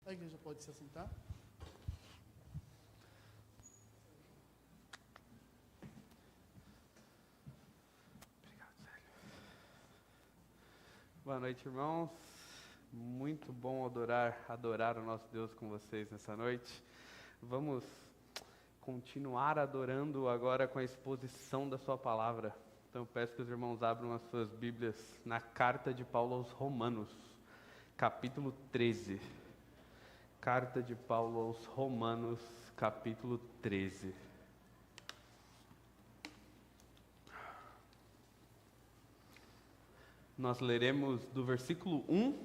A igreja pode se assentar. Obrigado, Célio. Boa noite, irmãos. Muito bom adorar o nosso Deus com vocês nessa noite. Vamos continuar adorando agora com a exposição da sua palavra. Então eu peço que os irmãos abram as suas Bíblias na carta de Paulo aos Romanos, capítulo 13. Carta de Paulo aos Romanos, capítulo 13. Nós leremos do versículo 1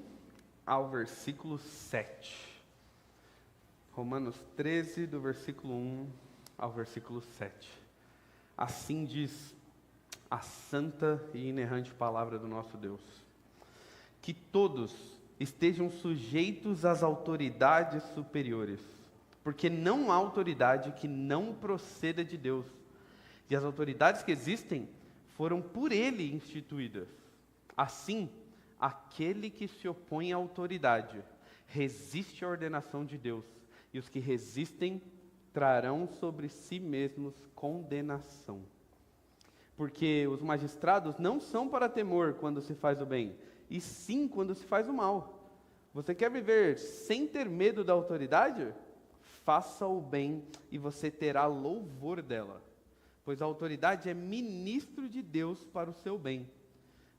ao versículo 7. Romanos 13, do versículo 1 ao versículo 7. Assim diz a santa e inerrante palavra do nosso Deus: que todos estejam sujeitos às autoridades superiores, porque não há autoridade que não proceda de Deus, e as autoridades que existem foram por Ele instituídas. Assim, aquele que se opõe à autoridade resiste à ordenação de Deus, e os que resistem trarão sobre si mesmos condenação. Porque os magistrados não são para temor quando se faz o bem, e sim quando se faz o mal. Você quer viver sem ter medo da autoridade? Faça o bem e você terá louvor dela, pois a autoridade é ministro de Deus para o seu bem.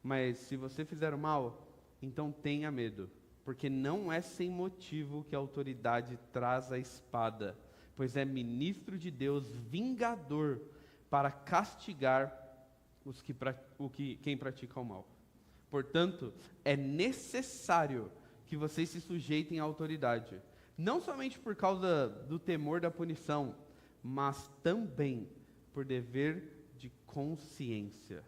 Mas se você fizer o mal, então tenha medo, porque não é sem motivo que a autoridade traz a espada, pois é ministro de Deus vingador para castigar quem pratica o mal. Portanto, é necessário que vocês se sujeitem à autoridade, não somente por causa do temor da punição, mas também por dever de consciência.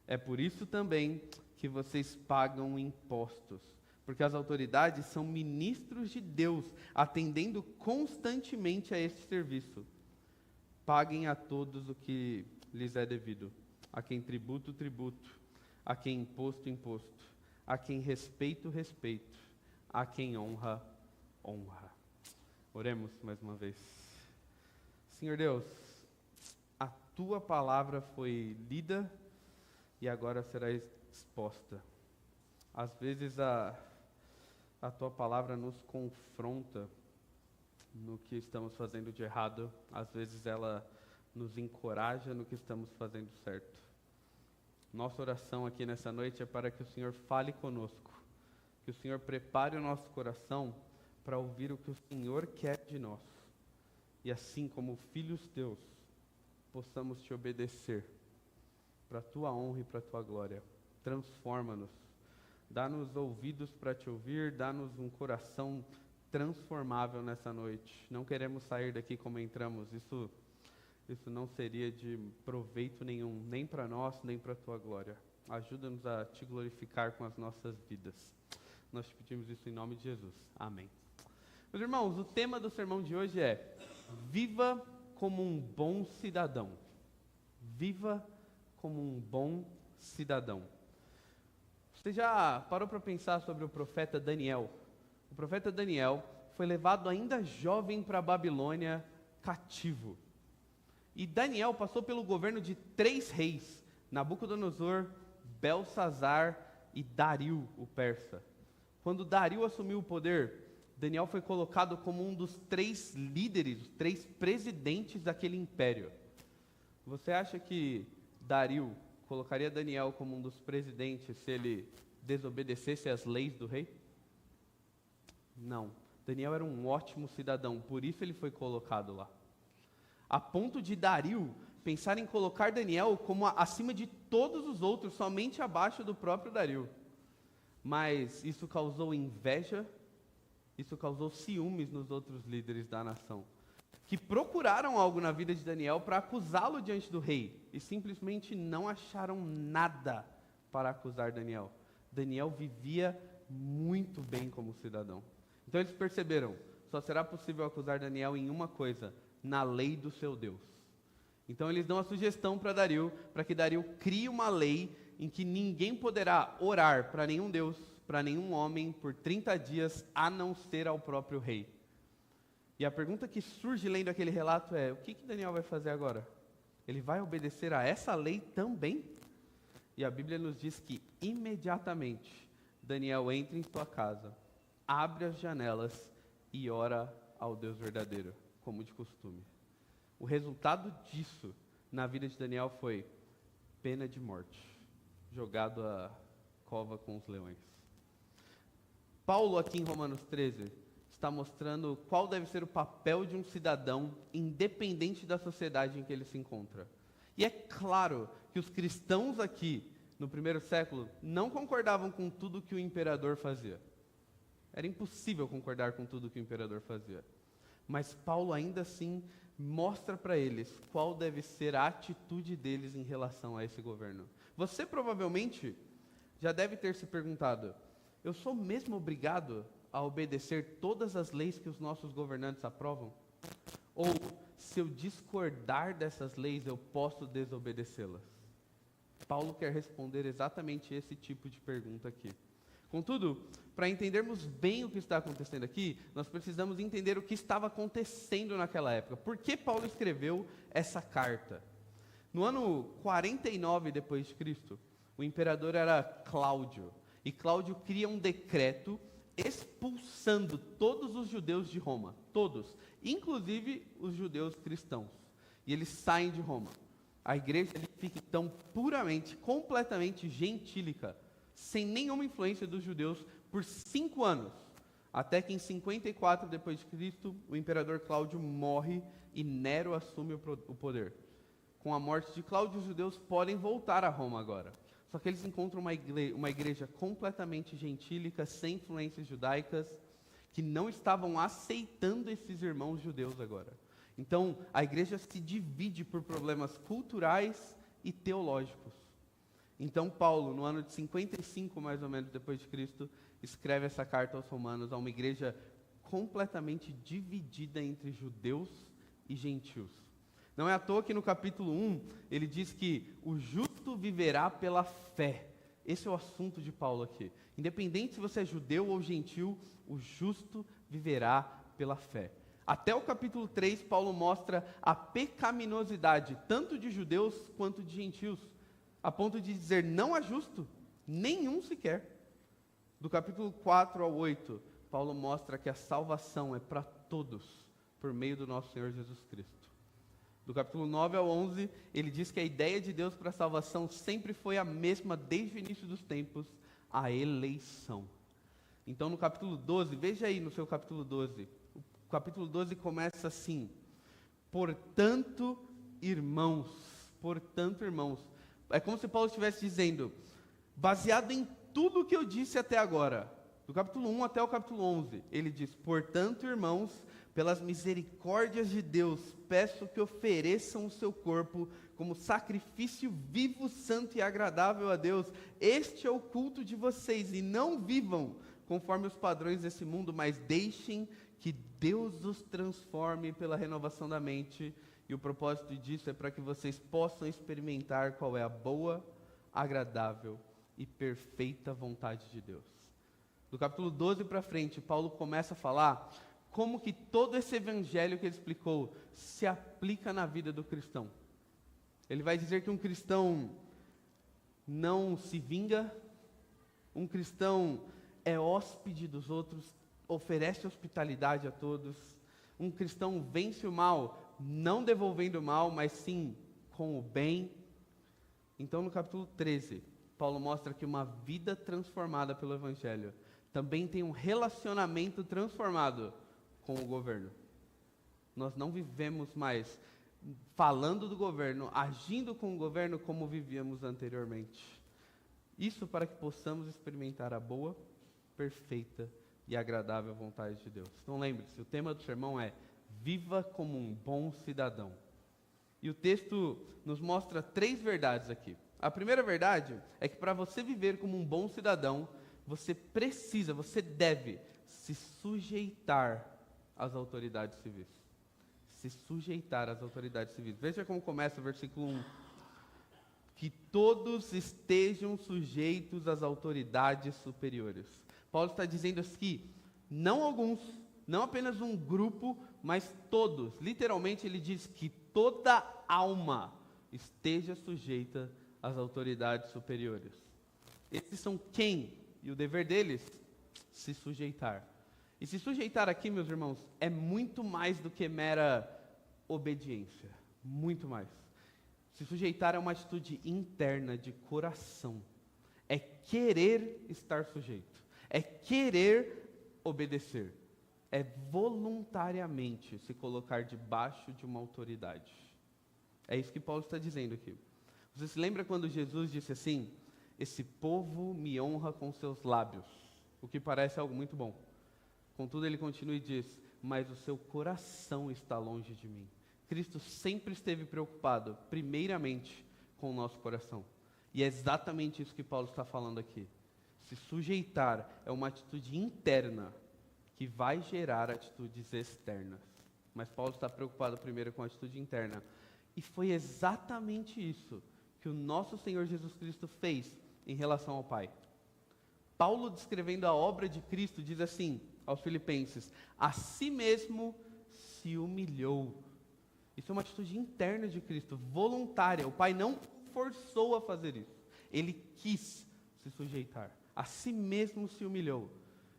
É por isso também que vocês pagam impostos, porque as autoridades são ministros de Deus, atendendo constantemente a este serviço. Paguem a todos o que lhes é devido, a quem tributo, tributo, a quem imposto, imposto, a quem respeito, respeito, a quem honra, honra. Oremos mais uma vez. Senhor Deus, a Tua palavra foi lida e agora será exposta. Às vezes a Tua palavra nos confronta no que estamos fazendo de errado, às vezes ela nos encoraja no que estamos fazendo certo. Nossa oração aqui nessa noite é para que o Senhor fale conosco, que o Senhor prepare o nosso coração para ouvir o que o Senhor quer de nós, e assim como filhos Teus, possamos Te obedecer, para a Tua honra e para a Tua glória. Transforma-nos, dá-nos ouvidos para Te ouvir, dá-nos um coração transformável nessa noite. Não queremos sair daqui como entramos, isso não seria de proveito nenhum, nem para nós, nem para a Tua glória. Ajuda-nos a Te glorificar com as nossas vidas. Nós Te pedimos isso em nome de Jesus. Amém. Meus irmãos, o tema do sermão de hoje é: viva como um bom cidadão. Viva como um bom cidadão. Você já parou para pensar sobre o profeta Daniel? O profeta Daniel foi levado ainda jovem para a Babilônia cativo. E Daniel passou pelo governo de 3 reis, Nabucodonosor, Belsazar e Dario, o persa. Quando Dario assumiu o poder, Daniel foi colocado como um dos 3 líderes, os 3 presidentes daquele império. Você acha que Dario colocaria Daniel como um dos presidentes se ele desobedecesse às leis do rei? Não. Daniel era um ótimo cidadão, por isso ele foi colocado lá. A ponto de Dario pensar em colocar Daniel como acima de todos os outros, somente abaixo do próprio Dario. Mas isso causou inveja, isso causou ciúmes nos outros líderes da nação, que procuraram algo na vida de Daniel para acusá-lo diante do rei, e simplesmente não acharam nada para acusar Daniel. Daniel vivia muito bem como cidadão. Então eles perceberam, só será possível acusar Daniel em uma coisa: na lei do seu Deus. Então eles dão a sugestão para Dario, para que Dario crie uma lei em que ninguém poderá orar para nenhum Deus, para nenhum homem por 30 dias, a não ser ao próprio rei. E a pergunta que surge lendo aquele relato é, o que Daniel vai fazer agora? Ele vai obedecer a essa lei também? E a Bíblia nos diz que imediatamente Daniel entra em sua casa, abre as janelas e ora ao Deus verdadeiro, como de costume. O resultado disso na vida de Daniel foi pena de morte, jogado à cova com os leões. Paulo, aqui em Romanos 13, está mostrando qual deve ser o papel de um cidadão independente da sociedade em que ele se encontra. E é claro que os cristãos aqui, no primeiro século, não concordavam com tudo que o imperador fazia. Era impossível concordar com tudo que o imperador fazia. Mas Paulo ainda assim mostra para eles qual deve ser a atitude deles em relação a esse governo. Você provavelmente já deve ter se perguntado, eu sou mesmo obrigado a obedecer todas as leis que os nossos governantes aprovam? Ou, se eu discordar dessas leis, eu posso desobedecê-las? Paulo quer responder exatamente esse tipo de pergunta aqui. Contudo, para entendermos bem o que está acontecendo aqui, nós precisamos entender o que estava acontecendo naquela época. Por que Paulo escreveu essa carta? No ano 49 depois de Cristo, o imperador era Cláudio. E Cláudio cria um decreto expulsando todos os judeus de Roma. Todos, inclusive os judeus cristãos. E eles saem de Roma. A igreja fica então puramente, completamente gentílica, sem nenhuma influência dos judeus por 5 anos, até que em 54 depois de Cristo, o imperador Cláudio morre e Nero assume o poder. Com a morte de Cláudio, os judeus podem voltar a Roma agora. Só que eles encontram uma igreja completamente gentílica, sem influências judaicas, que não estavam aceitando esses irmãos judeus agora. Então, a igreja se divide por problemas culturais e teológicos. Então, Paulo, no ano de 55, mais ou menos, depois de Cristo, escreve essa carta aos romanos, a uma igreja completamente dividida entre judeus e gentios. Não é à toa que no capítulo 1, ele diz que o justo viverá pela fé. Esse é o assunto de Paulo aqui. Independente se você é judeu ou gentil, o justo viverá pela fé. Até o capítulo 3, Paulo mostra a pecaminosidade, tanto de judeus quanto de gentios, a ponto de dizer, não há justo, nenhum sequer. Do capítulo 4 ao 8, Paulo mostra que a salvação é para todos, por meio do nosso Senhor Jesus Cristo. Do capítulo 9 ao 11, ele diz que a ideia de Deus para a salvação sempre foi a mesma desde o início dos tempos, a eleição. Então no capítulo 12, veja aí no seu capítulo 12, o capítulo 12 começa assim, portanto, irmãos, é como se Paulo estivesse dizendo, baseado em tudo o que eu disse até agora, do capítulo 1 até o capítulo 11, ele diz, portanto, irmãos, pelas misericórdias de Deus, peço que ofereçam o seu corpo como sacrifício vivo, santo e agradável a Deus. Este é o culto de vocês, e não vivam conforme os padrões desse mundo, mas deixem que Deus os transforme pela renovação da mente. E o propósito disso é para que vocês possam experimentar qual é a boa, agradável e perfeita vontade de Deus. Do capítulo 12 para frente, Paulo começa a falar como que todo esse evangelho que ele explicou se aplica na vida do cristão. Ele vai dizer que um cristão não se vinga, um cristão é hóspede dos outros, oferece hospitalidade a todos, um cristão vence o mal, não devolvendo o mal, mas sim com o bem. Então no capítulo 13, Paulo mostra que uma vida transformada pelo evangelho também tem um relacionamento transformado com o governo. Nós não vivemos mais falando do governo, agindo com o governo como vivíamos anteriormente. Isso para que possamos experimentar a boa, perfeita e agradável vontade de Deus. Então lembre-se, o tema do sermão é viva como um bom cidadão. E o texto nos mostra 3 verdades aqui. A primeira verdade é que para você viver como um bom cidadão, você deve se sujeitar às autoridades civis. Se sujeitar às autoridades civis. Veja como começa o versículo 1. que todos estejam sujeitos às autoridades superiores. Paulo está dizendo aqui, não alguns, não apenas um grupo, mas todos. Literalmente ele diz que toda alma esteja sujeita às autoridades superiores. Esses são quem? E o dever deles? Se sujeitar. E se sujeitar aqui, meus irmãos, é muito mais do que mera obediência. Muito mais. Se sujeitar é uma atitude interna de coração. É querer estar sujeito. É querer obedecer. É voluntariamente se colocar debaixo de uma autoridade. É isso que Paulo está dizendo aqui. Você se lembra quando Jesus disse assim: esse povo me honra com seus lábios, o que parece algo muito bom. Contudo, ele continua e diz: mas o seu coração está longe de mim. Cristo sempre esteve preocupado, primeiramente, com o nosso coração. E é exatamente isso que Paulo está falando aqui. Se sujeitar é uma atitude interna que vai gerar atitudes externas. Mas Paulo está preocupado primeiro com a atitude interna. E foi exatamente isso que o nosso Senhor Jesus Cristo fez em relação ao Pai. Paulo, descrevendo a obra de Cristo, diz assim aos Filipenses: a si mesmo se humilhou. Isso é uma atitude interna de Cristo, voluntária. O Pai não forçou a fazer isso. Ele quis se sujeitar. A si mesmo se humilhou.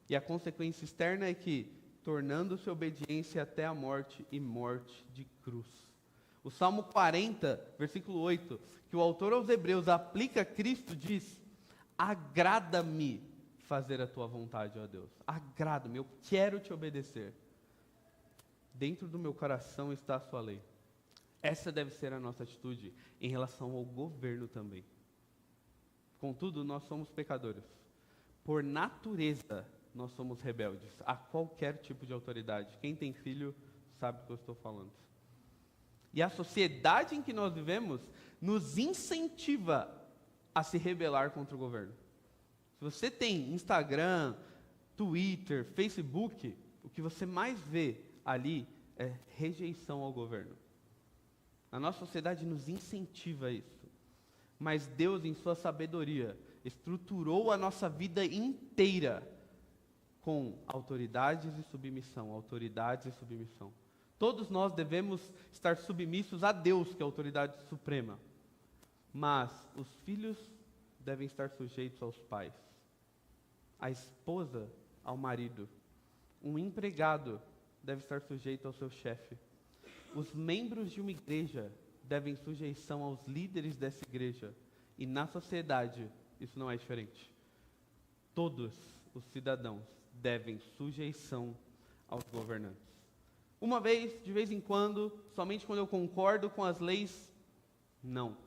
E a consequência externa é que, tornando-se obediência até a morte e morte de cruz. O Salmo 40, versículo 8, que o autor aos Hebreus aplica a Cristo, diz: agrada-me fazer a tua vontade, ó Deus. Agrada-me, eu quero te obedecer. Dentro do meu coração está a sua lei. Essa deve ser a nossa atitude em relação ao governo também. Contudo, nós somos pecadores. Por natureza, nós somos rebeldes a qualquer tipo de autoridade. Quem tem filho sabe do que eu estou falando. E a sociedade em que nós vivemos nos incentiva a se rebelar contra o governo. Se você tem Instagram, Twitter, Facebook, o que você mais vê ali é rejeição ao governo. A nossa sociedade nos incentiva a isso. Mas Deus, em sua sabedoria, estruturou a nossa vida inteira com autoridades e submissão, autoridades e submissão. Todos nós devemos estar submissos a Deus, que é a autoridade suprema. Mas os filhos devem estar sujeitos aos pais. A esposa ao marido. Um empregado deve estar sujeito ao seu chefe. Os membros de uma igreja devem sujeição aos líderes dessa igreja. E na sociedade, isso não é diferente. Todos os cidadãos devem sujeição aos governantes. Uma vez, de vez em quando, somente quando eu concordo com as leis? Não.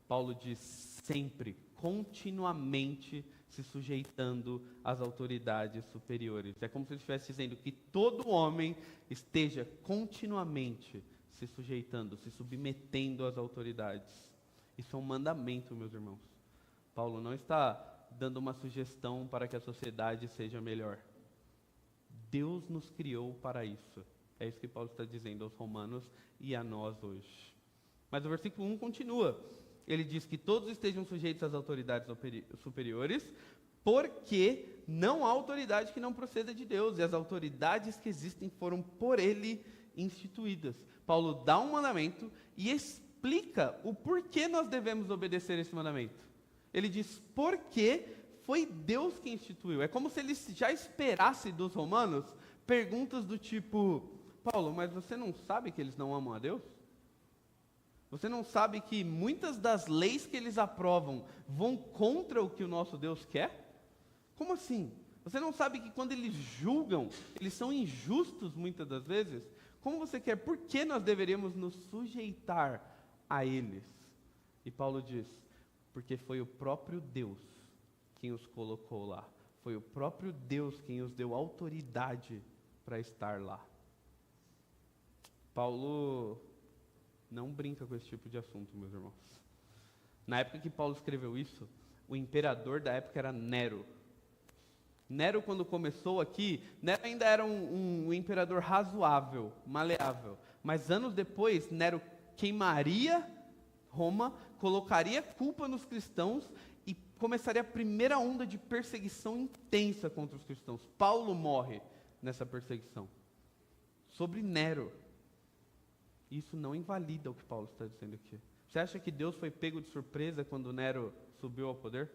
Paulo diz sempre, continuamente se sujeitando às autoridades superiores. É como se ele estivesse dizendo que todo homem esteja continuamente se sujeitando, se submetendo às autoridades. Isso é um mandamento, meus irmãos. Paulo não está dando uma sugestão para que a sociedade seja melhor. Deus nos criou para isso. É isso que Paulo está dizendo aos romanos e a nós hoje. Mas o versículo 1 continua. Ele diz que todos estejam sujeitos às autoridades superiores, porque não há autoridade que não proceda de Deus, e as autoridades que existem foram por ele instituídas. Paulo dá um mandamento e explica o porquê nós devemos obedecer esse mandamento. Ele diz porque foi Deus que instituiu. É como se ele já esperasse dos romanos perguntas do tipo: Paulo, mas você não sabe que eles não amam a Deus? Você não sabe que muitas das leis que eles aprovam vão contra o que o nosso Deus quer? Como assim? Você não sabe que quando eles julgam, eles são injustos muitas das vezes? Como você quer? Por que nós deveríamos nos sujeitar a eles? E Paulo diz: porque foi o próprio Deus quem os colocou lá. Foi o próprio Deus quem os deu autoridade para estar lá. Paulo não brinca com esse tipo de assunto, meus irmãos. Na época que Paulo escreveu isso, o imperador da época era Nero. Nero, quando começou aqui, Nero ainda era um imperador razoável, maleável. Mas anos depois, Nero queimaria Roma, colocaria culpa nos cristãos e começaria a primeira onda de perseguição intensa contra os cristãos. Paulo morre nessa perseguição. Sobre Nero. Isso não invalida o que Paulo está dizendo aqui. Você acha que Deus foi pego de surpresa quando Nero subiu ao poder?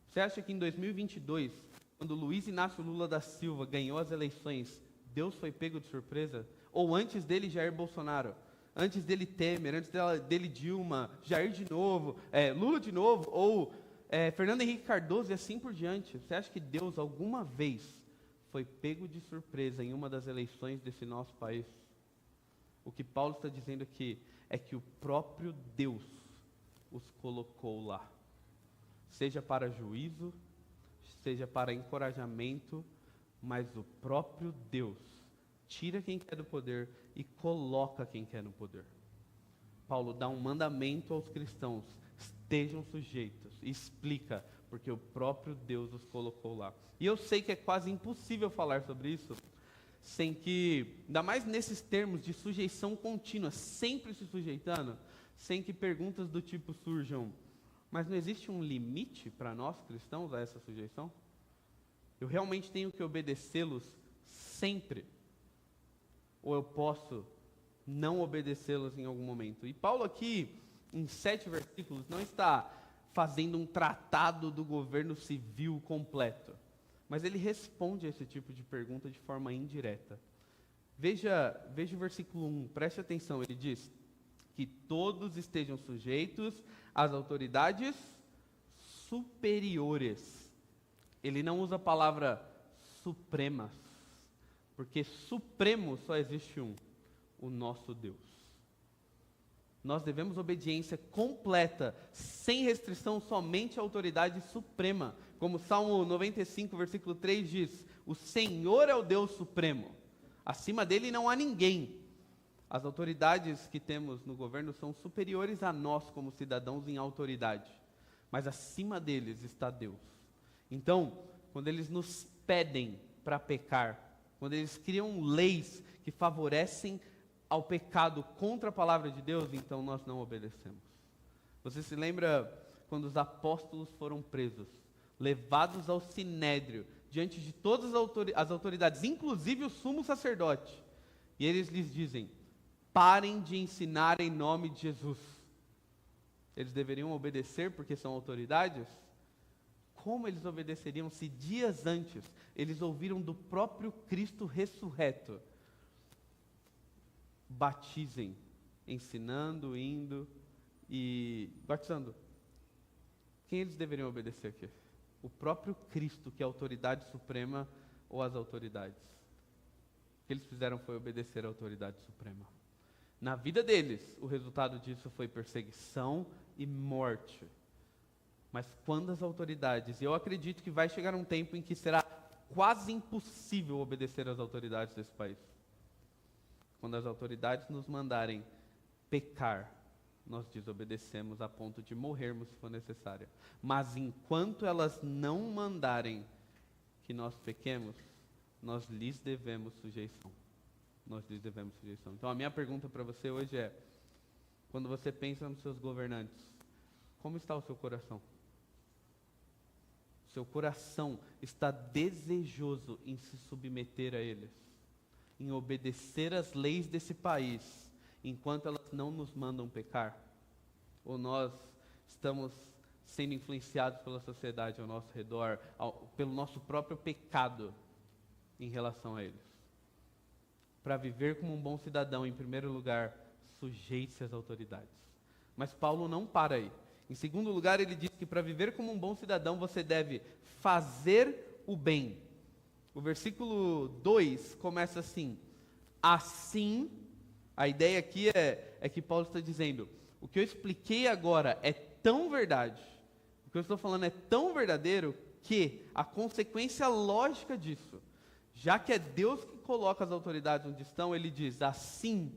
Você acha que em 2022, quando Luiz Inácio Lula da Silva ganhou as eleições, Deus foi pego de surpresa? Ou antes dele, Jair Bolsonaro? Antes dele, Temer? Antes dele, Dilma? Jair de novo? Lula de novo? Ou Fernando Henrique Cardoso e assim por diante? Você acha que Deus alguma vez foi pego de surpresa em uma das eleições desse nosso país? O que Paulo está dizendo aqui é que o próprio Deus os colocou lá. Seja para juízo, seja para encorajamento, mas o próprio Deus tira quem quer do poder e coloca quem quer no poder. Paulo dá um mandamento aos cristãos: estejam sujeitos, e explica porque o próprio Deus os colocou lá. E eu sei que é quase impossível falar sobre isso sem que, ainda mais nesses termos de sujeição contínua, sempre se sujeitando, sem que perguntas do tipo surjam: mas não existe um limite para nós cristãos a essa sujeição? Eu realmente tenho que obedecê-los sempre? Ou eu posso não obedecê-los em algum momento? E Paulo aqui, em 7 versículos, não está fazendo um tratado do governo civil completo, mas ele responde a esse tipo de pergunta de forma indireta. Veja o versículo 1, preste atenção, ele diz que todos estejam sujeitos às autoridades superiores. Ele não usa a palavra supremas, porque supremo só existe um, o nosso Deus. Nós devemos obediência completa, sem restrição, somente à autoridade suprema. Como Salmo 95, versículo 3 diz: o Senhor é o Deus supremo, acima dele não há ninguém. As autoridades que temos no governo são superiores a nós como cidadãos em autoridade, mas acima deles está Deus. Então, quando eles nos pedem para pecar, quando eles criam leis que favorecem ao pecado contra a palavra de Deus, então nós não obedecemos. Você se lembra quando os apóstolos foram presos, levados ao sinédrio, diante de todas as autoridades, inclusive o sumo sacerdote, e eles lhes dizem: parem de ensinar em nome de Jesus. Eles deveriam obedecer porque são autoridades? Como eles obedeceriam se dias antes eles ouviram do próprio Cristo ressurreto: batizem, ensinando, indo e batizando? Quem eles deveriam obedecer aqui? O próprio Cristo, que é a autoridade suprema, ou as autoridades? O que eles fizeram foi obedecer à autoridade suprema. Na vida deles, o resultado disso foi perseguição e morte. Mas quando as autoridades, e eu acredito que vai chegar um tempo em que será quase impossível obedecer às autoridades desse país. Quando as autoridades nos mandarem pecar, nós desobedecemos a ponto de morrermos se for necessário. Mas enquanto elas não mandarem que nós pequemos, nós lhes devemos sujeição. Nós lhes devemos sujeição. Então a minha pergunta para você hoje é: quando você pensa nos seus governantes, como está o seu coração? Seu coração está desejoso em se submeter a eles, em obedecer às leis desse país, enquanto elas não nos mandam pecar? Ou nós estamos sendo influenciados pela sociedade ao nosso redor, pelo nosso próprio pecado em relação a eles? Para viver como um bom cidadão, em primeiro lugar, sujeite-se às autoridades. Mas Paulo não para aí. Em segundo lugar, ele diz que para viver como um bom cidadão, você deve fazer o bem. O versículo 2 começa assim: assim, a ideia aqui é que Paulo está dizendo: o que eu expliquei agora é tão verdade, o que eu estou falando é tão verdadeiro, que a consequência lógica disso, já que é Deus que coloca as autoridades onde estão, ele diz: assim,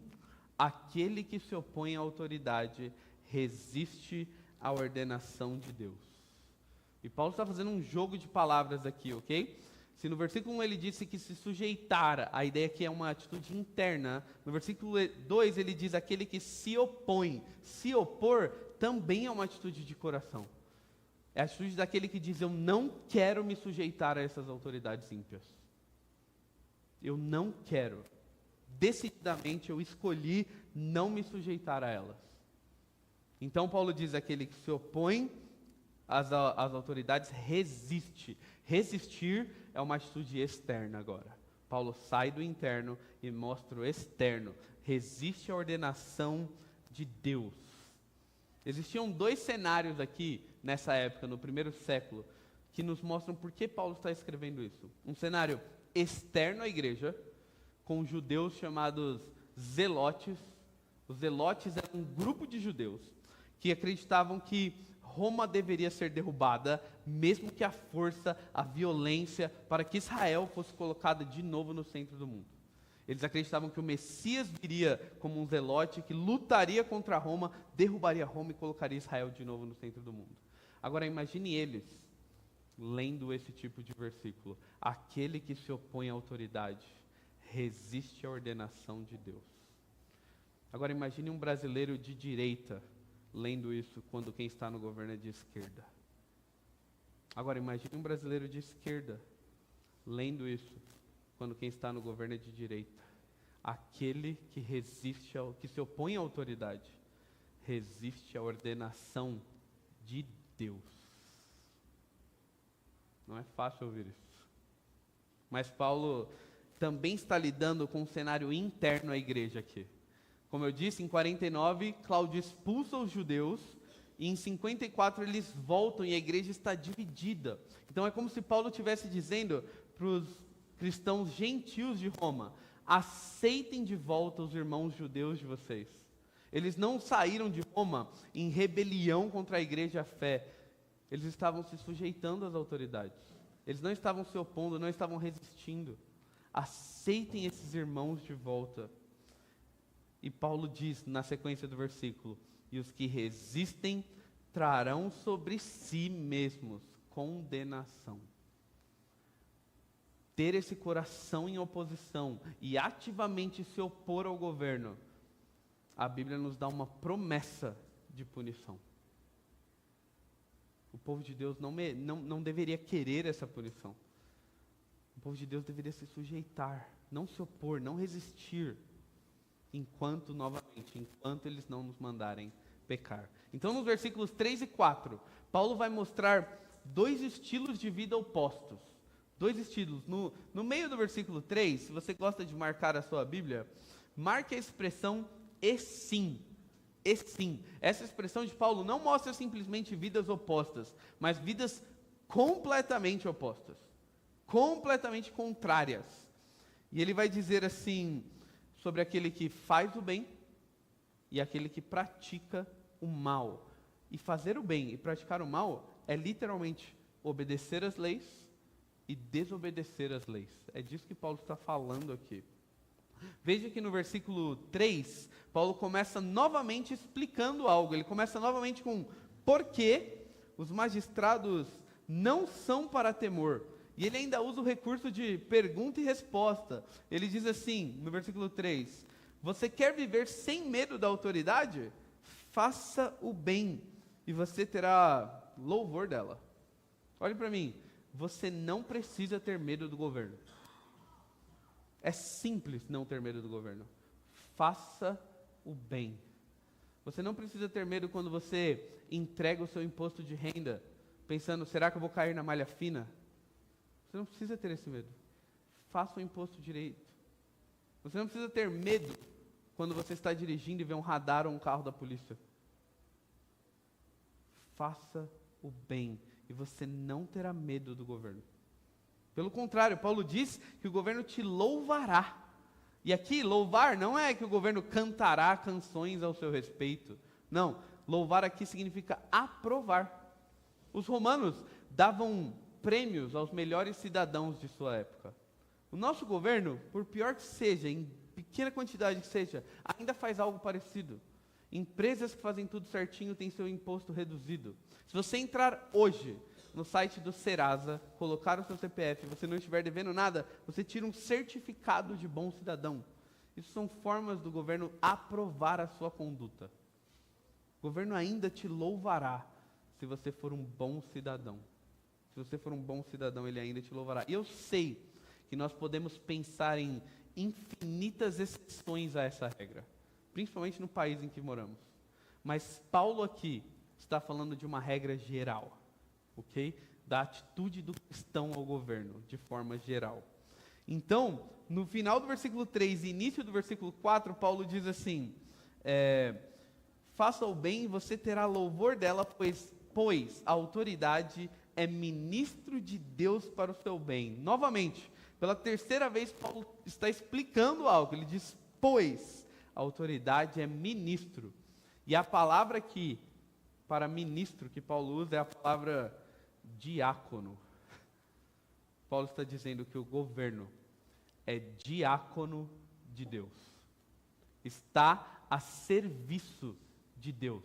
aquele que se opõe à autoridade resiste à ordenação de Deus. E Paulo está fazendo um jogo de palavras aqui, ok? Se no versículo 1 ele disse que se sujeitar, a ideia aqui é uma atitude interna. No versículo 2 ele diz aquele que se opõe. Se opor também é uma atitude de coração. É a atitude daquele que diz: eu não quero me sujeitar a essas autoridades ímpias. Eu não quero. Decididamente eu escolhi não me sujeitar a elas. Então Paulo diz: aquele que se opõe às autoridades resiste. Resistir é uma atitude externa agora. Paulo sai do interno e mostra o externo. Resiste à ordenação de Deus. Existiam dois cenários aqui, nessa época, no primeiro século, que nos mostram por que Paulo está escrevendo isso. Um cenário externo à igreja, com judeus chamados zelotes. Os zelotes eram um grupo de judeus que acreditavam que Roma deveria ser derrubada, mesmo que a força, a violência, para que Israel fosse colocada de novo no centro do mundo. Eles acreditavam que o Messias viria como um zelote que lutaria contra Roma, derrubaria Roma e colocaria Israel de novo no centro do mundo. Agora imagine eles lendo esse tipo de versículo: aquele que se opõe à autoridade resiste à ordenação de Deus. Agora imagine um brasileiro de direita lendo isso quando quem está no governo é de esquerda. Agora imagine um brasileiro de esquerda lendo isso quando quem está no governo é de direita. Aquele que resiste que se opõe à autoridade resiste à ordenação de Deus. Não é fácil ouvir isso. Mas Paulo também está lidando com um cenário interno à igreja aqui. Como eu disse, em 49, Cláudio expulsa os judeus, e em 54 eles voltam e a igreja está dividida. Então é como se Paulo estivesse dizendo para os cristãos gentios de Roma: aceitem de volta os irmãos judeus de vocês. Eles não saíram de Roma em rebelião contra a igreja e a fé. Eles estavam se sujeitando às autoridades. Eles não estavam se opondo, não estavam resistindo. Aceitem esses irmãos de volta. E Paulo diz na sequência do versículo: e os que resistem trarão sobre si mesmos condenação. Ter esse coração em oposição e ativamente se opor ao governo, a Bíblia nos dá uma promessa de punição. O povo de Deus não deveria querer essa punição. O povo de Deus deveria se sujeitar, não se opor, não resistir, enquanto eles não nos mandarem pecar. Então, nos versículos 3 e 4, Paulo vai mostrar dois estilos de vida opostos. Dois estilos. No meio do versículo 3, se você gosta de marcar a sua Bíblia, marque a expressão "e sim". E sim. Essa expressão de Paulo não mostra simplesmente vidas opostas, mas vidas completamente opostas, completamente contrárias. E ele vai dizer assim sobre aquele que faz o bem e aquele que pratica o mal. E fazer o bem e praticar o mal é literalmente obedecer às leis e desobedecer às leis. É disso que Paulo está falando aqui. Veja que no versículo 3, Paulo começa novamente explicando algo. Ele começa novamente com por que os magistrados não são para temor. E ele ainda usa o recurso de pergunta e resposta. Ele diz assim, no versículo 3, você quer viver sem medo da autoridade? Faça o bem e você terá louvor dela. Olhe para mim, você não precisa ter medo do governo. É simples não ter medo do governo. Faça o bem. Você não precisa ter medo quando você entrega o seu imposto de renda, pensando, será que eu vou cair na malha fina? Você não precisa ter esse medo. Faça o imposto direito. Você não precisa ter medo quando você está dirigindo e vê um radar ou um carro da polícia. Faça o bem e você não terá medo do governo. Pelo contrário, Paulo diz que o governo te louvará. E aqui, louvar não é que o governo cantará canções ao seu respeito. Não, louvar aqui significa aprovar. Os romanos davam prêmios aos melhores cidadãos de sua época. O nosso governo, por pior que seja, em pequena quantidade que seja, ainda faz algo parecido. Empresas que fazem tudo certinho têm seu imposto reduzido. Se você entrar hoje no site do Serasa, colocar o seu CPF, você não estiver devendo nada, você tira um certificado de bom cidadão. Isso são formas do governo aprovar a sua conduta. O governo ainda te louvará se você for um bom cidadão. Se você for um bom cidadão, ele ainda te louvará. E eu sei que nós podemos pensar em infinitas exceções a essa regra, principalmente no país em que moramos. Mas Paulo aqui está falando de uma regra geral, ok? Da atitude do cristão ao governo, de forma geral. Então, no final do versículo 3 e início do versículo 4, Paulo diz assim, faça o bem e você terá louvor dela, pois a autoridade é ministro de Deus para o seu bem. Novamente, pela terceira vez, Paulo está explicando algo. Ele diz, pois a autoridade é ministro. E a palavra aqui, para ministro, que Paulo usa, é a palavra diácono. Paulo está dizendo que o governo é diácono de Deus. Está a serviço de Deus.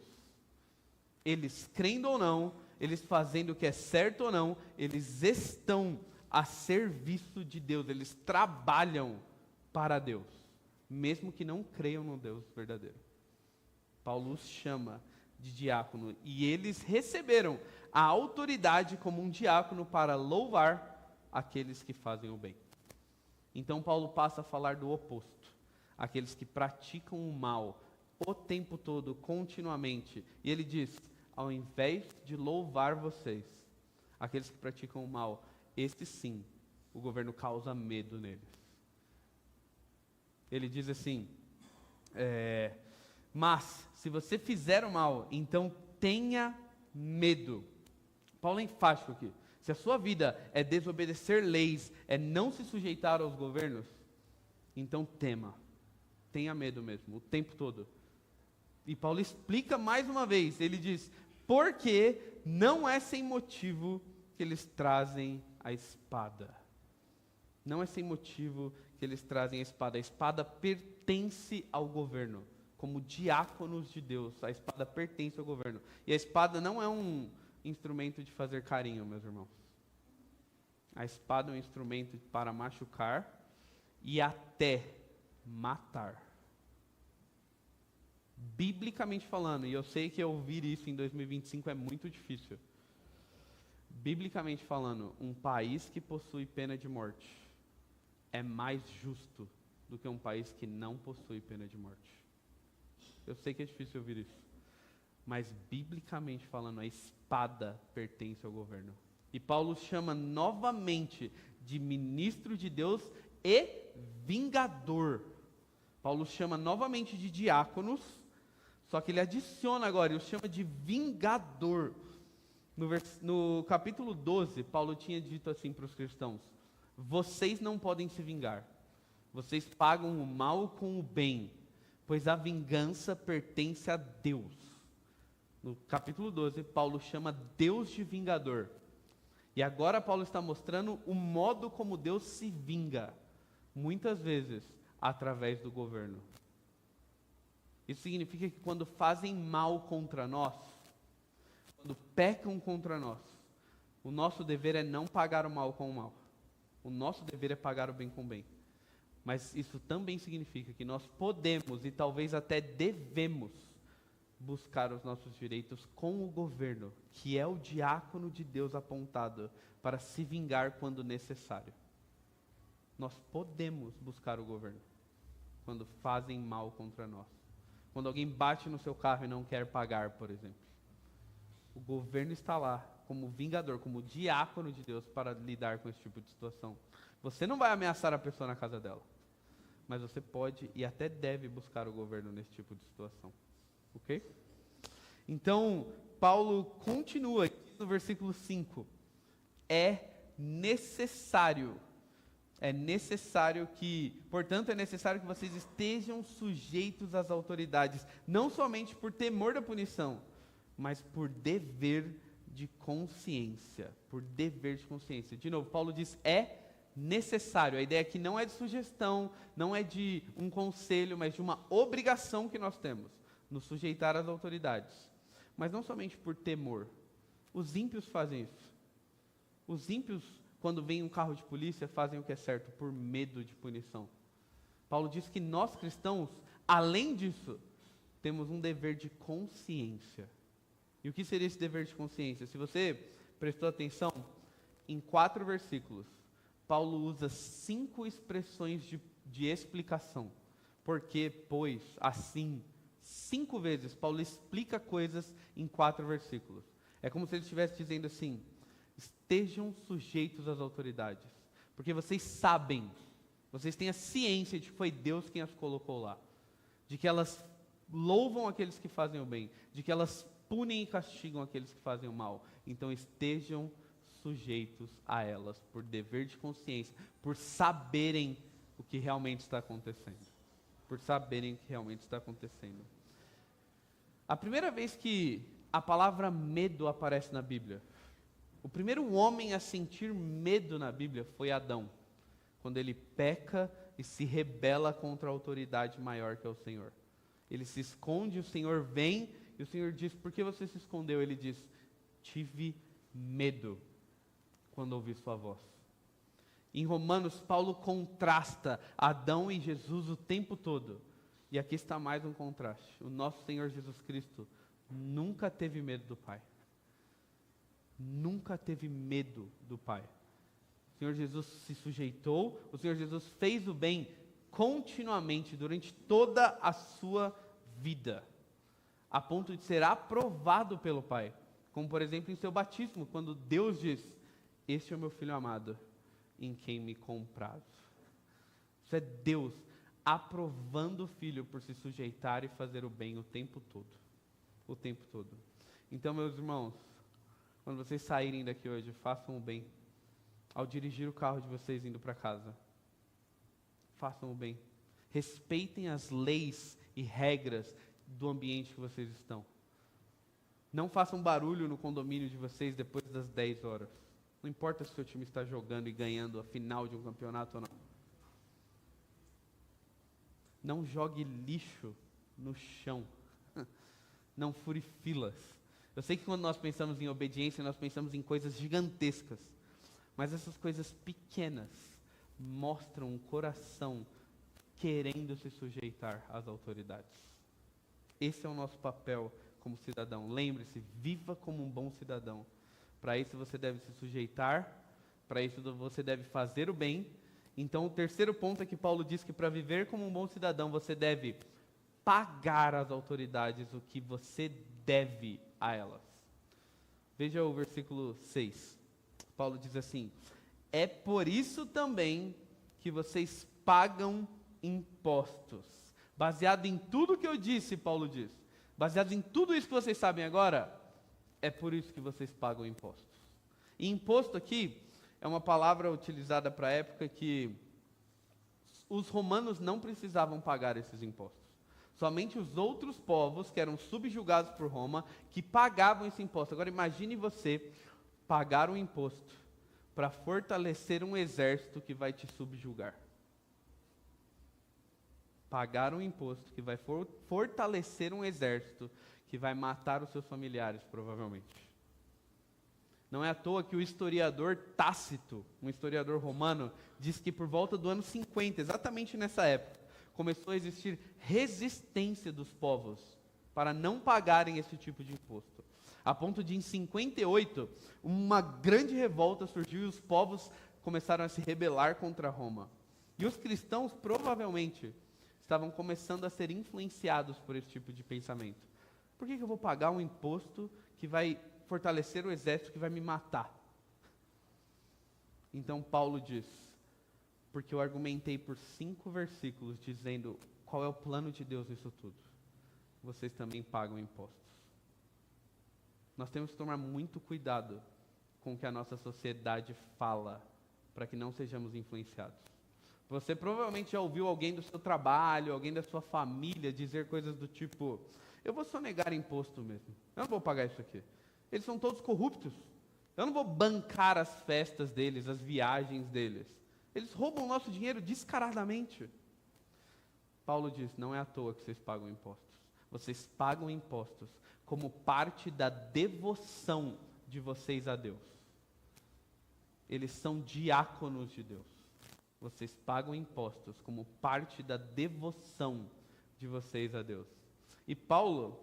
Eles crendo ou não, eles fazendo o que é certo ou não, eles estão a serviço de Deus, eles trabalham para Deus, mesmo que não creiam no Deus verdadeiro. Paulo os chama de diácono e eles receberam a autoridade como um diácono para louvar aqueles que fazem o bem. Então Paulo passa a falar do oposto, aqueles que praticam o mal o tempo todo, continuamente. E ele diz, ao invés de louvar vocês, aqueles que praticam o mal, estes sim, o governo causa medo neles. Ele diz assim, mas se você fizer o mal, então tenha medo. Paulo é enfático aqui. Se a sua vida é desobedecer leis, é não se sujeitar aos governos, então tema. Tenha medo mesmo, o tempo todo. E Paulo explica mais uma vez, ele diz, porque não é sem motivo que eles trazem a espada. Não é sem motivo que eles trazem a espada. A espada pertence ao governo. Como diáconos de Deus, a espada pertence ao governo. E a espada não é um instrumento de fazer carinho, meus irmãos. A espada é um instrumento para machucar e até matar. Biblicamente falando, e eu sei que ouvir isso em 2025 é muito difícil. Biblicamente falando, um país que possui pena de morte é mais justo do que um país que não possui pena de morte. Eu sei que é difícil ouvir isso, mas biblicamente falando, a espada pertence ao governo. E Paulo chama novamente de ministro de Deus e vingador. Paulo chama novamente de diáconos, só que ele adiciona agora, ele os chama de vingador. No capítulo 12, Paulo tinha dito assim para os cristãos, vocês não podem se vingar, vocês pagam o mal com o bem, pois a vingança pertence a Deus. No capítulo 12, Paulo chama Deus de vingador. E agora Paulo está mostrando o modo como Deus se vinga, muitas vezes através do governo. Isso significa que quando fazem mal contra nós, quando pecam contra nós, o nosso dever é não pagar o mal com o mal. O nosso dever é pagar o bem com o bem. Mas isso também significa que nós podemos e talvez até devemos buscar os nossos direitos com o governo, que é o diácono de Deus apontado para se vingar quando necessário. Nós podemos buscar o governo quando fazem mal contra nós. Quando alguém bate no seu carro e não quer pagar, por exemplo. O governo está lá como vingador, como diácono de Deus para lidar com esse tipo de situação. Você não vai ameaçar a pessoa na casa dela, mas você pode e até deve buscar o governo nesse tipo de situação. Ok? Então, Paulo continua no versículo 5. Portanto, é necessário que vocês estejam sujeitos às autoridades, não somente por temor da punição, mas por dever de consciência. Por dever de consciência. De novo, Paulo diz, é necessário. A ideia aqui não é de sugestão, não é de um conselho, mas de uma obrigação que nós temos, nos sujeitar às autoridades. Mas não somente por temor. Os ímpios fazem isso. Os ímpios, quando vem um carro de polícia, fazem o que é certo por medo de punição. Paulo diz que nós cristãos, além disso, temos um dever de consciência. E o que seria esse dever de consciência? Se você prestou atenção, em 4 versículos, Paulo usa 5 expressões de explicação. Porque, pois, assim, 5 vezes Paulo explica coisas em 4 versículos. É como se ele estivesse dizendo assim: estejam sujeitos às autoridades, porque vocês sabem, vocês têm a ciência de que foi Deus quem as colocou lá, de que elas louvam aqueles que fazem o bem, de que elas punem e castigam aqueles que fazem o mal. Então estejam sujeitos a elas, por dever de consciência, por saberem o que realmente está acontecendo. Por saberem o que realmente está acontecendo. A primeira vez que a palavra medo aparece na Bíblia, o primeiro homem a sentir medo na Bíblia foi Adão, quando ele peca e se rebela contra a autoridade maior que é o Senhor. Ele se esconde, o Senhor vem, e o Senhor diz: por que você se escondeu? Ele diz: tive medo quando ouvi sua voz. Em Romanos, Paulo contrasta Adão e Jesus o tempo todo. E aqui está mais um contraste. O nosso Senhor Jesus Cristo nunca teve medo do Pai. Nunca teve medo do Pai. O Senhor Jesus se sujeitou, o Senhor Jesus fez o bem continuamente durante toda a sua vida, a ponto de ser aprovado pelo Pai. Como, por exemplo, em seu batismo, quando Deus diz: este é o meu Filho amado, em quem me comprazo. Isso é Deus aprovando o Filho por se sujeitar e fazer o bem o tempo todo. O tempo todo. Então, meus irmãos, quando vocês saírem daqui hoje, façam o bem. Ao dirigir o carro de vocês indo para casa, façam o bem. Respeitem as leis e regras do ambiente que vocês estão. Não façam barulho no condomínio de vocês depois das 10 horas. Não importa se o seu time está jogando e ganhando a final de um campeonato ou não. Não jogue lixo no chão. Não fure filas. Eu sei que quando nós pensamos em obediência, nós pensamos em coisas gigantescas. Mas essas coisas pequenas mostram um coração querendo se sujeitar às autoridades. Esse é o nosso papel como cidadão. Lembre-se, viva como um bom cidadão. Para isso você deve se sujeitar, para isso você deve fazer o bem. Então o terceiro ponto é que Paulo diz que para viver como um bom cidadão, você deve pagar às autoridades o que você deve a elas. Veja o versículo 6. Paulo diz assim: é por isso também que vocês pagam impostos. Baseado em tudo que eu disse, Paulo diz, baseado em tudo isso que vocês sabem agora, é por isso que vocês pagam impostos. E imposto aqui é uma palavra utilizada para a época que os romanos não precisavam pagar esses impostos. Somente os outros povos que eram subjugados por Roma que pagavam esse imposto. Agora imagine você pagar um imposto para fortalecer um exército que vai te subjugar. Pagar um imposto que vai fortalecer um exército que vai matar os seus familiares, provavelmente. Não é à toa que o historiador Tácito, um historiador romano, diz que por volta do ano 50, exatamente nessa época, começou a existir resistência dos povos para não pagarem esse tipo de imposto. A ponto de, em 58, uma grande revolta surgiu e os povos começaram a se rebelar contra Roma. E os cristãos, provavelmente, estavam começando a ser influenciados por esse tipo de pensamento. Por que eu vou pagar um imposto que vai fortalecer o exército que vai me matar? Então Paulo diz: porque eu argumentei por 5 versículos dizendo qual é o plano de Deus nisso tudo. Vocês também pagam impostos. Nós temos que tomar muito cuidado com o que a nossa sociedade fala, para que não sejamos influenciados. Você provavelmente já ouviu alguém do seu trabalho, alguém da sua família dizer coisas do tipo: eu vou sonegar imposto mesmo, eu não vou pagar isso aqui. Eles são todos corruptos, eu não vou bancar as festas deles, as viagens deles. Eles roubam o nosso dinheiro descaradamente. Paulo diz: não é à toa que vocês pagam impostos. Vocês pagam impostos como parte da devoção de vocês a Deus. Eles são diáconos de Deus. Vocês pagam impostos como parte da devoção de vocês a Deus. E Paulo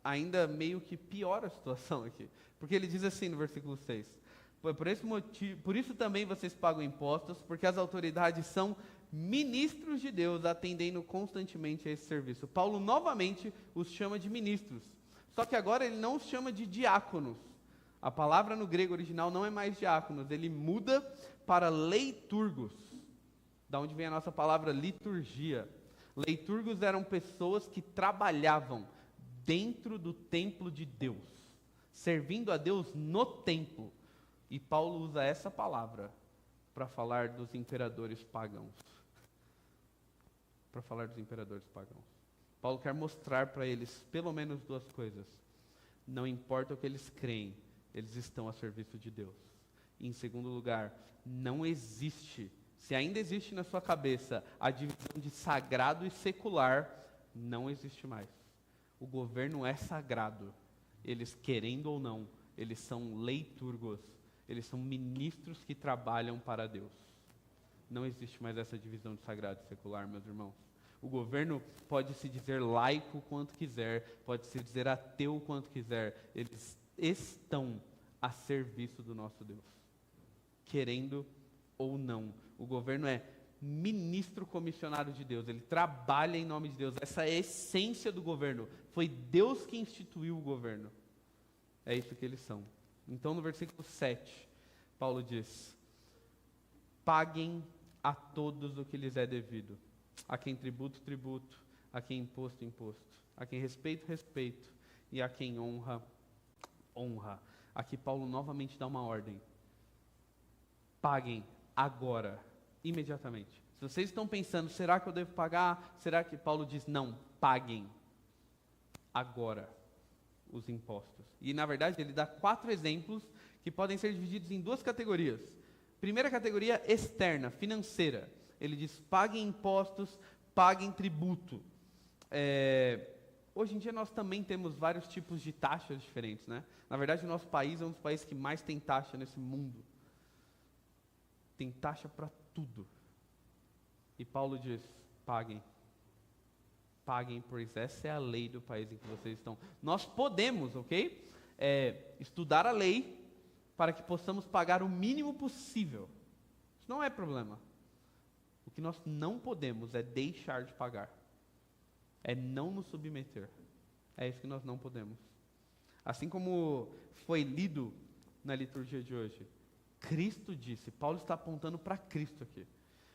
ainda meio que piora a situação aqui. Porque ele diz assim no versículo 6: por esse motivo, por isso também vocês pagam impostos, porque as autoridades são ministros de Deus, atendendo constantemente a esse serviço. Paulo novamente os chama de ministros. Só que agora ele não os chama de diáconos. A palavra no grego original não é mais diáconos, ele muda para leiturgos, da onde vem a nossa palavra liturgia. Leiturgos eram pessoas que trabalhavam dentro do templo de Deus, servindo a Deus no templo. E Paulo usa essa palavra para falar dos imperadores pagãos. Para falar dos imperadores pagãos. Paulo quer mostrar para eles pelo menos duas coisas. Não importa o que eles creem, eles estão a serviço de Deus. E em segundo lugar, não existe, se ainda existe na sua cabeça a divisão de sagrado e secular, não existe mais. O governo é sagrado. Eles, querendo ou não, eles são leiturgos. Eles são ministros que trabalham para Deus. Não existe mais essa divisão de sagrado e secular, meus irmãos. O governo pode se dizer laico quanto quiser, pode se dizer ateu quanto quiser. Eles estão a serviço do nosso Deus, querendo ou não. O governo é ministro comissionado de Deus, ele trabalha em nome de Deus. Essa é a essência do governo. Foi Deus que instituiu o governo. É isso que eles são. Então, no versículo 7, Paulo diz: paguem a todos o que lhes é devido. A quem tributo, tributo. A quem imposto, imposto. A quem respeito, respeito. E a quem honra, honra. Aqui Paulo novamente dá uma ordem. Paguem agora, imediatamente. Se vocês estão pensando, será que eu devo pagar? Será que Paulo diz, não, paguem agora os impostos. E na verdade ele dá 4 exemplos que podem ser divididos em 2 categorias. Primeira categoria, externa, financeira. Ele diz, paguem impostos, paguem tributo. Hoje em dia nós também temos vários tipos de taxas diferentes, né? Na verdade o nosso país é um dos países que mais tem taxa nesse mundo. Tem taxa para tudo. E Paulo diz, paguem. Paguem, pois essa é a lei do país em que vocês estão. Nós podemos, ok? Estudar a lei para que possamos pagar o mínimo possível. Isso não é problema. O que nós não podemos é deixar de pagar. É não nos submeter. É isso que nós não podemos. Assim como foi lido na liturgia de hoje, Cristo disse, Paulo está apontando para Cristo aqui.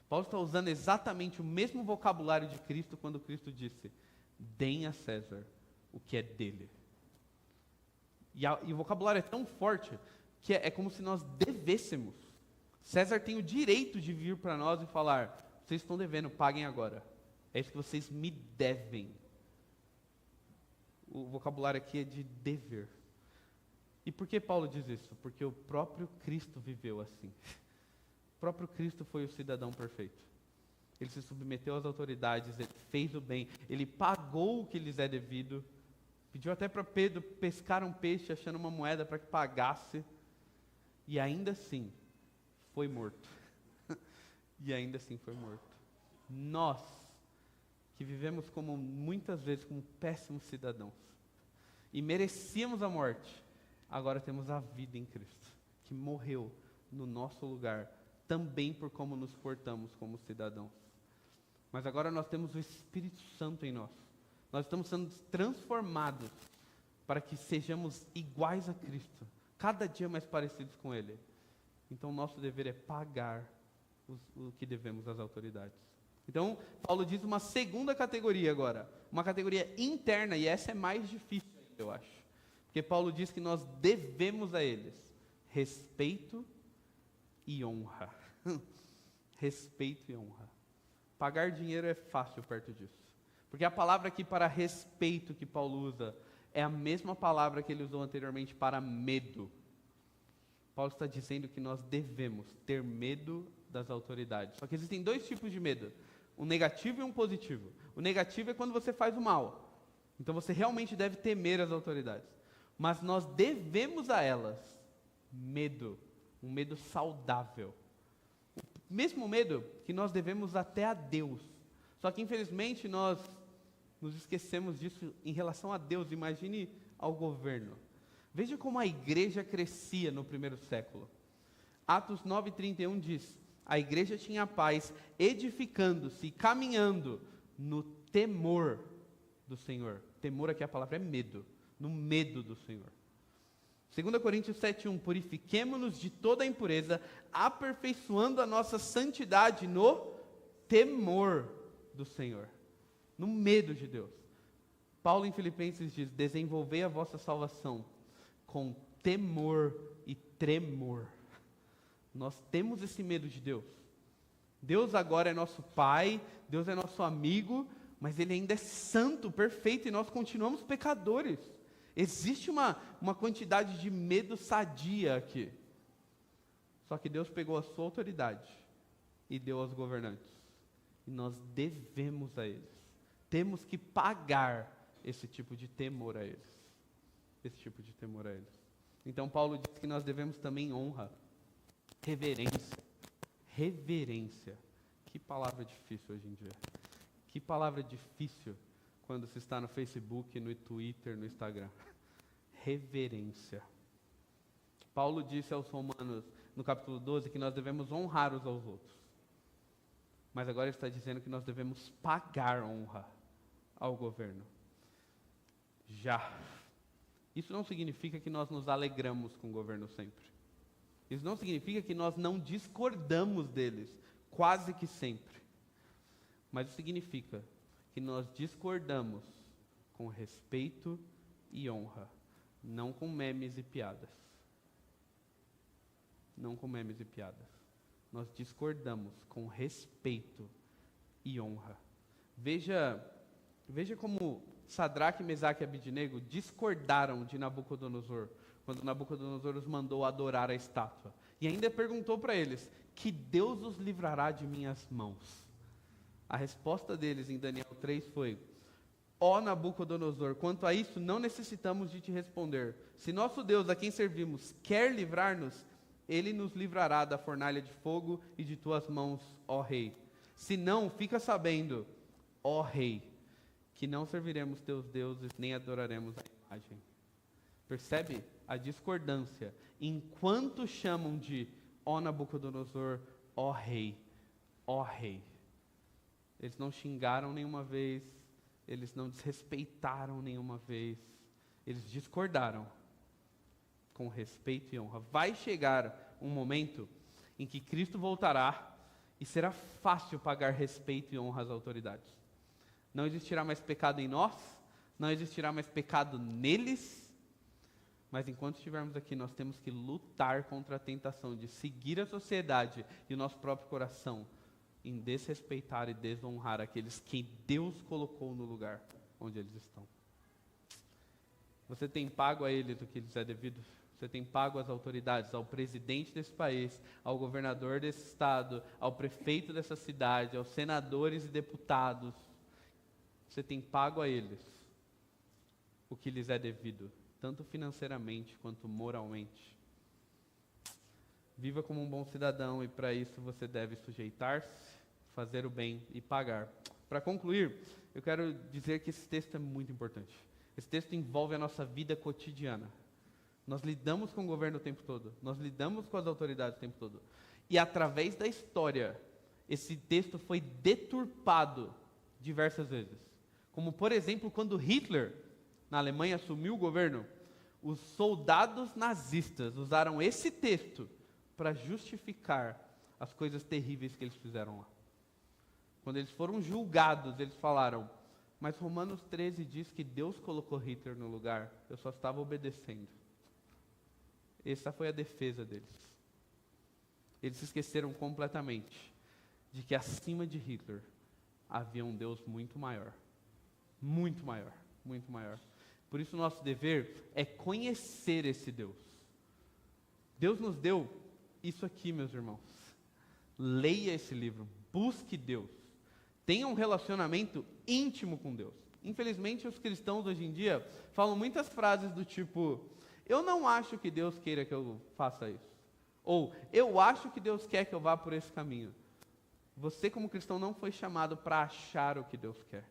Paulo está usando exatamente o mesmo vocabulário de Cristo quando Cristo disse, deem a César o que é dele. E o vocabulário é tão forte que é como se nós devêssemos. César tem o direito de vir para nós e falar, vocês estão devendo, paguem agora. É isso que vocês me devem. O vocabulário aqui é de dever. E por que Paulo diz isso? Porque o próprio Cristo viveu assim. O próprio Cristo foi o cidadão perfeito. Ele se submeteu às autoridades, ele fez o bem, ele pagou o que lhes é devido. Pediu até para Pedro pescar um peixe achando uma moeda para que pagasse. E ainda assim, foi morto. E ainda assim foi morto. Nós, que vivemos como muitas vezes como péssimos cidadãos, e merecíamos a morte, agora temos a vida em Cristo, que morreu no nosso lugar, também por como nos portamos como cidadãos. Mas agora nós temos o Espírito Santo em nós. Nós estamos sendo transformados para que sejamos iguais a Cristo, cada dia mais parecidos com Ele. Então nosso dever é pagar o que devemos às autoridades. Então, Paulo diz uma segunda categoria agora, uma categoria interna, e essa é mais difícil, eu acho. Porque Paulo diz que nós devemos a eles respeito e honra. Respeito e honra. Pagar dinheiro é fácil perto disso. Porque a palavra aqui para respeito que Paulo usa é a mesma palavra que ele usou anteriormente para medo. Paulo está dizendo que nós devemos ter medo das autoridades. Só que existem 2 tipos de medo. Um negativo e um positivo. O negativo é quando você faz o mal. Então você realmente deve temer as autoridades. Mas nós devemos a elas medo. Um medo saudável. O mesmo medo que nós devemos até a Deus. Só que infelizmente nós Nos esquecemos disso em relação a Deus. Imagine ao governo. Veja como a igreja crescia no primeiro século. Atos 9:31 diz: a igreja tinha paz, edificando-se, caminhando no temor do Senhor. Temor aqui a palavra é medo. No medo do Senhor. 2 Coríntios 7:1, purifiquemo-nos de toda a impureza, aperfeiçoando a nossa santidade no temor do Senhor. No medo de Deus. Paulo em Filipenses diz: desenvolvei a vossa salvação com temor e tremor. Nós temos esse medo de Deus. Deus agora é nosso Pai, Deus é nosso amigo, mas Ele ainda é santo, perfeito, e nós continuamos pecadores. Existe uma quantidade de medo sadia aqui. Só que Deus pegou a sua autoridade e deu aos governantes. E nós devemos a eles. Temos que pagar esse tipo de temor a eles. Esse tipo de temor a eles. Então Paulo diz que nós devemos também honra, reverência. Reverência. Que palavra difícil hoje em dia. Que palavra difícil quando se está no Facebook, no Twitter, no Instagram. Reverência. Paulo disse aos Romanos, no capítulo 12, que nós devemos honrar uns aos outros. Mas agora ele está dizendo que nós devemos pagar honra ao governo. Já. Isso não significa que nós nos alegramos com o governo sempre. Isso não significa que nós não discordamos deles, quase que sempre. Mas isso significa que nós discordamos com respeito e honra, não com memes e piadas. Não com memes e piadas. Nós discordamos com respeito e honra. Veja como Sadraque, Mesaque e Abednego discordaram de Nabucodonosor, quando Nabucodonosor os mandou adorar a estátua. E ainda perguntou para eles: que Deus os livrará de minhas mãos? A resposta deles em Daniel 3 foi: ó Nabucodonosor, quanto a isso não necessitamos de te responder. Se nosso Deus, a quem servimos, quer livrar-nos, Ele nos livrará da fornalha de fogo e de tuas mãos, ó rei. Se não, fica sabendo, ó rei, que não serviremos teus deuses, nem adoraremos a imagem. Percebe a discordância? Enquanto chamam de ó Nabucodonosor, ó rei, ó rei. Eles não xingaram nenhuma vez, eles não desrespeitaram nenhuma vez, eles discordaram com respeito e honra. Vai chegar um momento em que Cristo voltará e será fácil pagar respeito e honra às autoridades. Não existirá mais pecado em nós, não existirá mais pecado neles, mas enquanto estivermos aqui, nós temos que lutar contra a tentação de seguir a sociedade e o nosso próprio coração em desrespeitar e desonrar aqueles que Deus colocou no lugar onde eles estão. Você tem pago a eles o que lhes é devido? Você tem pago às autoridades, ao presidente desse país, ao governador desse estado, ao prefeito dessa cidade, aos senadores e deputados. Você tem pago a eles o que lhes é devido, tanto financeiramente quanto moralmente. Viva como um bom cidadão e para isso você deve sujeitar-se, fazer o bem e pagar. Para concluir, eu quero dizer que esse texto é muito importante. Esse texto envolve a nossa vida cotidiana. Nós lidamos com o governo o tempo todo. Nós lidamos com as autoridades o tempo todo. E através da história, esse texto foi deturpado diversas vezes. Como, por exemplo, quando Hitler, na Alemanha, assumiu o governo, os soldados nazistas usaram esse texto para justificar as coisas terríveis que eles fizeram lá. Quando eles foram julgados, eles falaram: mas Romanos 13 diz que Deus colocou Hitler no lugar, eu só estava obedecendo. Essa foi a defesa deles. Eles se esqueceram completamente de que acima de Hitler havia um Deus muito maior. Muito maior, muito maior. Por isso o nosso dever é conhecer esse Deus. Deus nos deu isso aqui, meus irmãos. Leia esse livro, busque Deus. Tenha um relacionamento íntimo com Deus. Infelizmente, os cristãos hoje em dia falam muitas frases do tipo: eu não acho que Deus queira que eu faça isso. Ou, eu acho que Deus quer que eu vá por esse caminho. Você, como cristão, não foi chamado para achar o que Deus quer.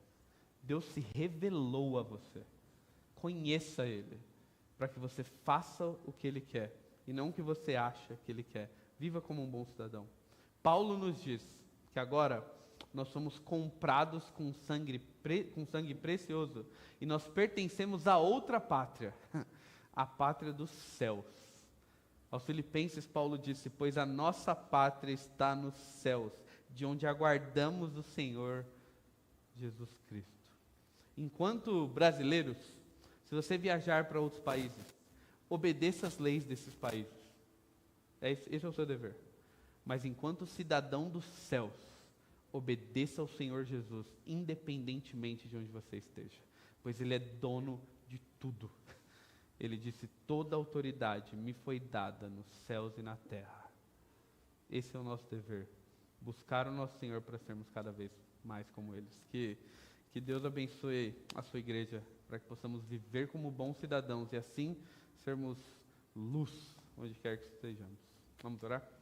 Deus se revelou a você. Conheça Ele, para que você faça o que Ele quer, e não o que você acha que Ele quer. Viva como um bom cidadão. Paulo nos diz que agora nós somos comprados com sangue precioso, e nós pertencemos a outra pátria, a pátria dos céus. Aos Filipenses, Paulo disse: pois a nossa pátria está nos céus, de onde aguardamos o Senhor Jesus Cristo. Enquanto brasileiros, se você viajar para outros países, obedeça as leis desses países. Esse é o seu dever. Mas enquanto cidadão dos céus, obedeça ao Senhor Jesus, independentemente de onde você esteja, pois Ele é dono de tudo. Ele disse: toda autoridade me foi dada nos céus e na terra. Esse é o nosso dever, buscar o nosso Senhor para sermos cada vez mais como eles. Que Deus abençoe a sua igreja, para que possamos viver como bons cidadãos e assim sermos luz onde quer que estejamos. Vamos orar?